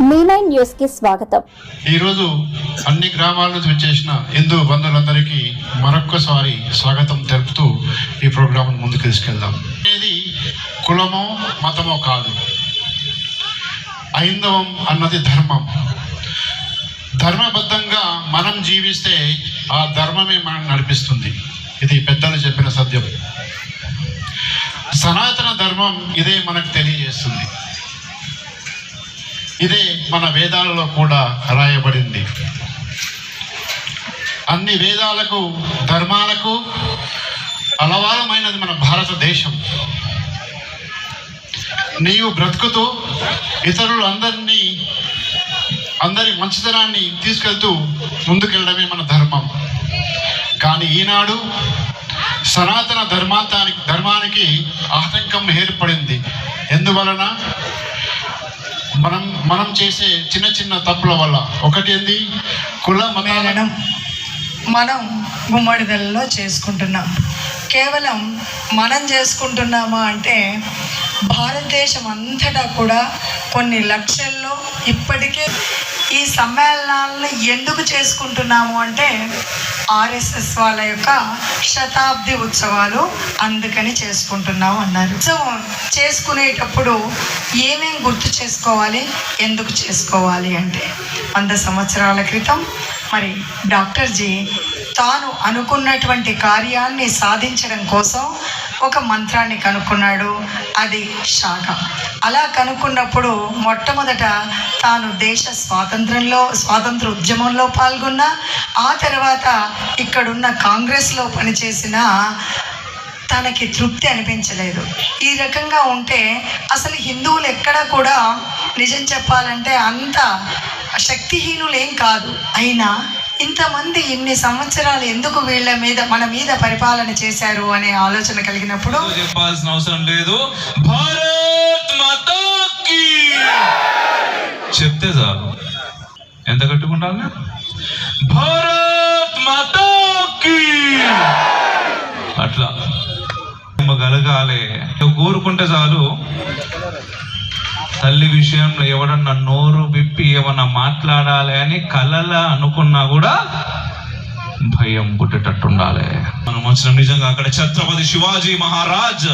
మీ9 news కి స్వాగతం. ఈరోజు అన్ని గ్రామాల నుంచి వచ్చేసిన హిందూ బంధువులందరికీ మరొక్కసారి స్వాగతం తెలుపుతూ ఈ ప్రోగ్రాం ముందుకు తీసుకెళ్దాం. ఇది కులమో మతమో కాదు, హైందవం అన్నది ధర్మం. ధర్మబద్ధంగా మనం జీవిస్తే ఆ ధర్మమే మనం నడిపిస్తుంది. ఇది పెద్దలు చెప్పిన సత్యం. సనాతన ధర్మం ఇదే మనకు తెలియజేస్తుంది. ఇదే మన వేదాలలో కూడా రాయబడింది. అన్ని వేదాలకు ధర్మాలకు అలవాలమైనది మన భారతదేశం. నీవు బ్రతుకుతూ ఇతరులు అందరి మంచితనాన్ని తీసుకెళ్తూ ముందుకెళ్ళడమే మన ధర్మం. కానీ ఈనాడు సనాతన ధర్మానికి ఆటంకం ఏర్పడింది. ఎందువలన? మనం చేసే చిన్న చిన్న తప్పుల వల్ల. ఒకటి ఏంది? కుల మతాలను మనం గుమ్మడిదలలో చేసుకుంటున్నాం. కేవలం మనం చేసుకుంటున్నామా అంటే భారతదేశం అంతటా కూడా కొన్ని లక్షల్లో ఇప్పటికే ఈ సమ్మేళనాలను ఎందుకు చేసుకుంటున్నాము అంటే ఆర్ఎస్ఎస్ వాళ్ళ యొక్క శతాబ్ది ఉత్సవాలు అందుకని చేసుకుంటున్నాము అన్నారు. ఉత్సవం చేసుకునేటప్పుడు ఏమేం గుర్తు చేసుకోవాలి, ఎందుకు చేసుకోవాలి అంటే 100 సంవత్సరాల క్రితం మరి డాక్టర్ జీ తాను అనుకున్నటువంటి కార్యాన్ని సాధించడం కోసం ఒక మంత్రాన్ని కనుక్కున్నాడు. అది శాఖ. అలా కనుక్కున్నప్పుడు మొట్టమొదట తాను దేశ స్వాతంత్ర ఉద్యమంలో పాల్గొన్న, ఆ తర్వాత ఇక్కడున్న కాంగ్రెస్లో పనిచేసిన తనకి తృప్తి అనిపించలేదు. ఈ రకంగా ఉంటే అసలు హిందువులు ఎక్కడా కూడా నిజం చెప్పాలంటే అంత శక్తిహీనులేం కాదు. అయినా ఇంతమంది ఇన్ని సంవత్సరాలు ఎందుకు మన మీద పరిపాలన చేశారు అనే ఆలోచన కలిగినప్పుడు చెప్పాల్సిన అవసరం లేదు. భారత్ మాతా కీ చెప్తే చాలు. ఎంత కట్టుకుంటాను? భారత్ మాతా కీ అట్లా కలగాలి. కోరుకుంటే చాలు. తల్లి విషయంలో ఎవడన్నా నోరు విప్పి ఏమన్నా మాట్లాడాలి అని కలలా అనుకున్నా కూడా భయం పుట్టేటట్టు ఉండాలి. మనం వచ్చిన నిజంగా అక్కడ ఛత్రపతి శివాజీ మహారాజ్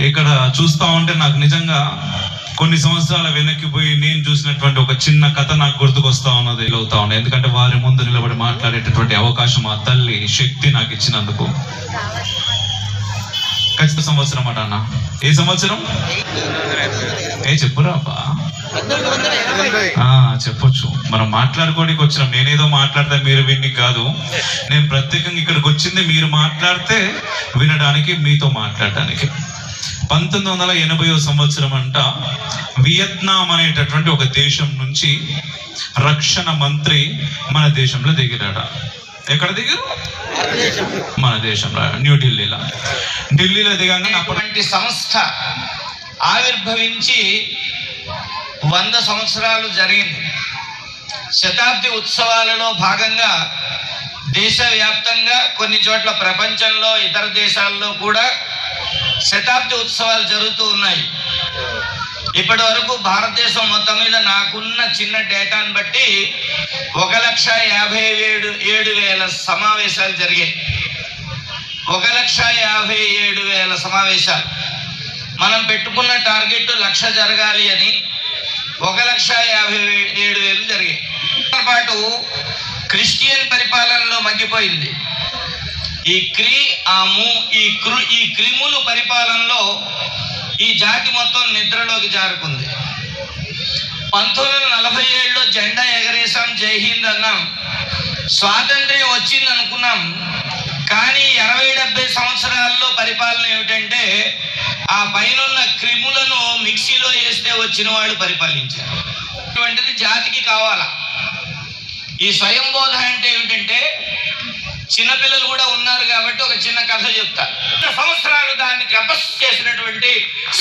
ఇక్కడ చూస్తా ఉంటే నాకు నిజంగా కొన్ని సంవత్సరాల వెనక్కి పోయి నేను చూసినటువంటి ఒక చిన్న కథ నాకు గుర్తుకొస్తా ఉన్నది, అవుతా ఉన్నది. ఎందుకంటే వారి ముందు నిలబడి మాట్లాడేటటువంటి అవకాశం ఆ తల్లి శక్తి నాకు ఇచ్చినందుకు. ఖచ్చిత సంవత్సరం అట అన్న. ఏ సంవత్సరం? చెప్పురా అబ్బా. చెప్పొచ్చు. మనం మాట్లాడుకోవడానికి వచ్చినాం. నేనేదో మాట్లాడితే మీరు విని కాదు. నేను ప్రత్యేకంగా ఇక్కడికి వచ్చింది మీరు మాట్లాడితే వినడానికి, మీతో మాట్లాడడానికి. 1980వ సంవత్సరం అంట వియత్నాం అనేటటువంటి ఒక దేశం నుంచి రక్షణ మంత్రి మన దేశంలో దిగిరాడ. ఎక్కడ దిగారు? మన దేశంలో న్యూఢిల్లీలో. ఢిల్లీలో దిగాక అటువంటి సంస్థ ఆవిర్భవించి 100 సంవత్సరాలు జరిగింది. శతాబ్ది ఉత్సవాలలో భాగంగా దేశవ్యాప్తంగా కొన్ని చోట్ల ప్రపంచంలో ఇతర దేశాల్లో కూడా శతాబ్ది ఉత్సవాలు జరుగుతూ ఉన్నాయి. ఇప్పటి వరకు భారతదేశం మొత్తం మీద నాకున్న చిన్న డేటాను బట్టి 1,57,000 సమావేశాలు జరిగాయి. 1,57,000 సమావేశాలు. మనం పెట్టుకున్న టార్గెట్ 1,00,000 జరగాలి అని 1,57,000 జరిగాయి. పాటు క్రిస్టియన్ పరిపాలనలో మగ్గిపోయింది. ఈ క్రిములు పరిపాలనలో ఈ జాతి మొత్తం నిద్రలోకి జారుకుంది. 1947లో జెండా ఎగరేసాం, జై హింద్ అన్నాం, స్వాతంత్ర్యం వచ్చింది అనుకున్నాం. కానీ 60-70 సంవత్సరాల్లో పరిపాలన ఏమిటంటే ఆ పైనున్న క్రిములను మిక్సీలో వేస్తే వచ్చిన వాళ్ళు పరిపాలించారు. ఇటువంటిది జాతికి కావాలా? ఈ స్వయం బోధ అంటే ఏమిటంటే, చిన్నపిల్లలు కూడా ఉన్నారు కాబట్టి ఒక చిన్న కథ చెప్తా. 100 సంవత్సరాలు దాన్ని తపస్సు చేసినటువంటి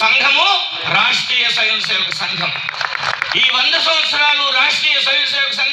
సంఘము రాష్ట్రీయ స్వయం సేవక సంఘం. ఈ 100 సంవత్సరాలు రాష్ట్రీయ స్వయం సేవక సంఘం